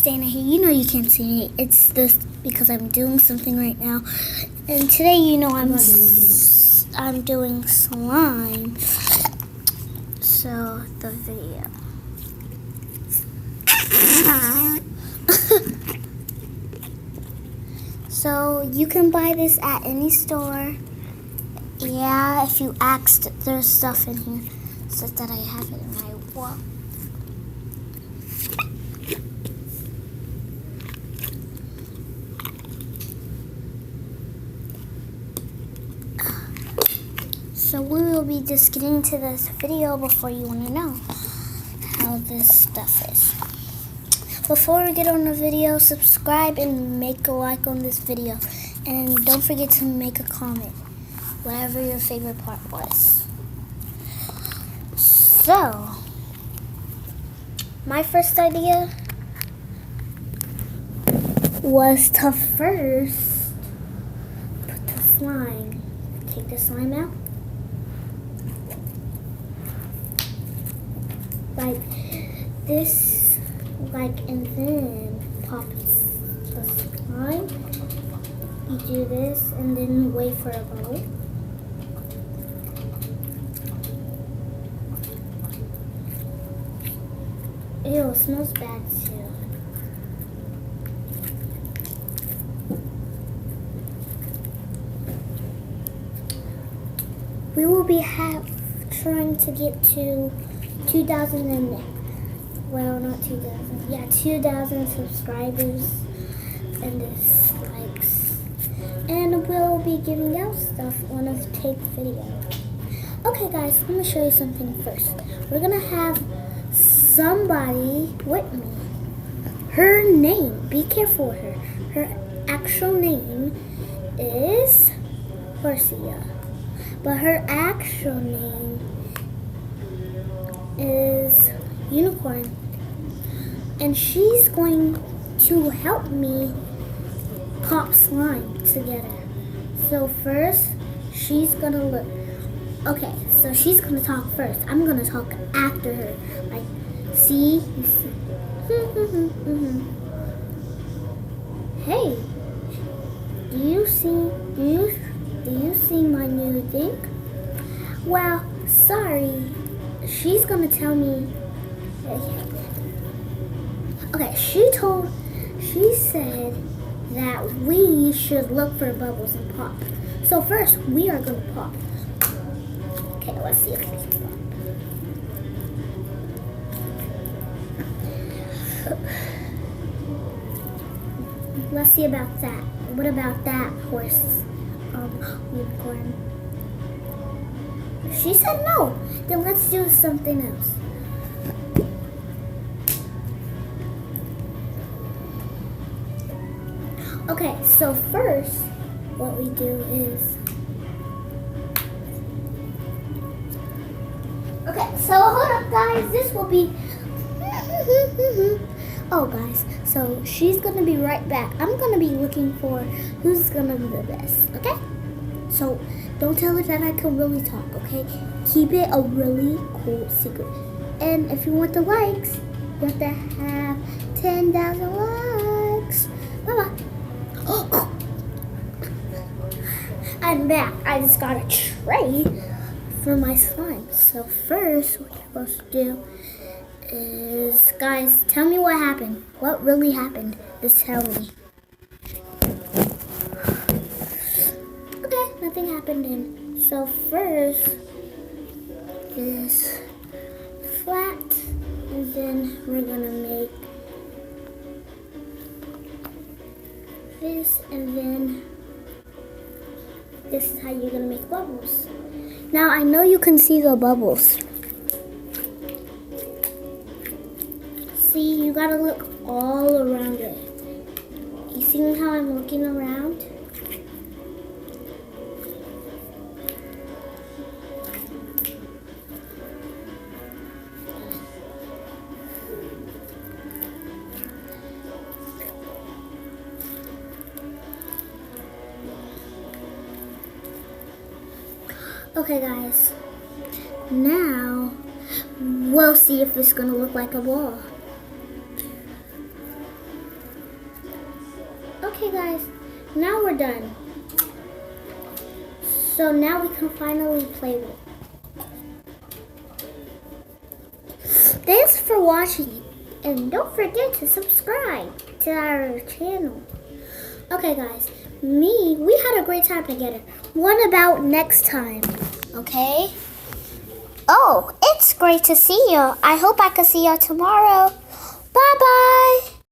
standing here. You know you can't see me. It's this because I'm doing something right now. And today, you know, I'm doing slime. So the video. So you can buy this at any store. Yeah, if you asked, there's stuff in here. It's just that I have it in my wallet. So we will be just getting to this video before you want to know how this stuff is. Before we get on the video, subscribe and make a like on this video. And don't forget to make a comment, whatever your favorite part was. So, my first idea was to first put the slime. Take the slime out. Like this, and then pop the slime. You do this and then wait for a bubble. Ew, it smells bad too. We will be trying to get to 2,000 subscribers and dislikes. And we'll be giving out stuff on a tape video. Okay guys, let me show you something first. We're gonna have somebody with me. Her name, be careful with her. Her actual name is Horsia. But her actual name is Unicorn. And she's going to help me pop slime together. So first, she's gonna look. Okay, so she's gonna talk first. I'm gonna talk after her. Like, see? You see? Hey, do you see my new thing? Well, sorry. She's gonna tell me. Okay, she said that we should look for bubbles and pop. So first, we are gonna pop. Okay, let's see if we can pop. Let's see about that. What about that horse? Unicorn. She said no. Then let's do something else. Okay, so first, what we do is... Okay, so hold up guys, this will be... Oh guys, so she's gonna be right back. I'm gonna be looking for who's gonna be the best, okay? So don't tell her that I can really talk, okay? Keep it a really cool secret. And if you want the likes, you have to have 10,000 likes. Bye-bye. Oh, I'm back. I just got a tray for my slime. So first, what you're supposed to do is, guys, tell me what happened. What really happened? Just tell me. Okay, nothing happened then. So first, this flat, and then we're gonna make this, and then this is how you're gonna make bubbles. Now I know you can see the bubbles. See, you gotta look all around it. You see how I'm looking around? Okay guys, now we'll see if it's gonna look like a ball. Okay guys, now we're done. So now we can finally play with it. Thanks for watching, and don't forget to subscribe to our channel. Okay guys, we had a great time together. What about next time? Okay? Oh, it's great to see you. I hope I can see you tomorrow. Bye-bye.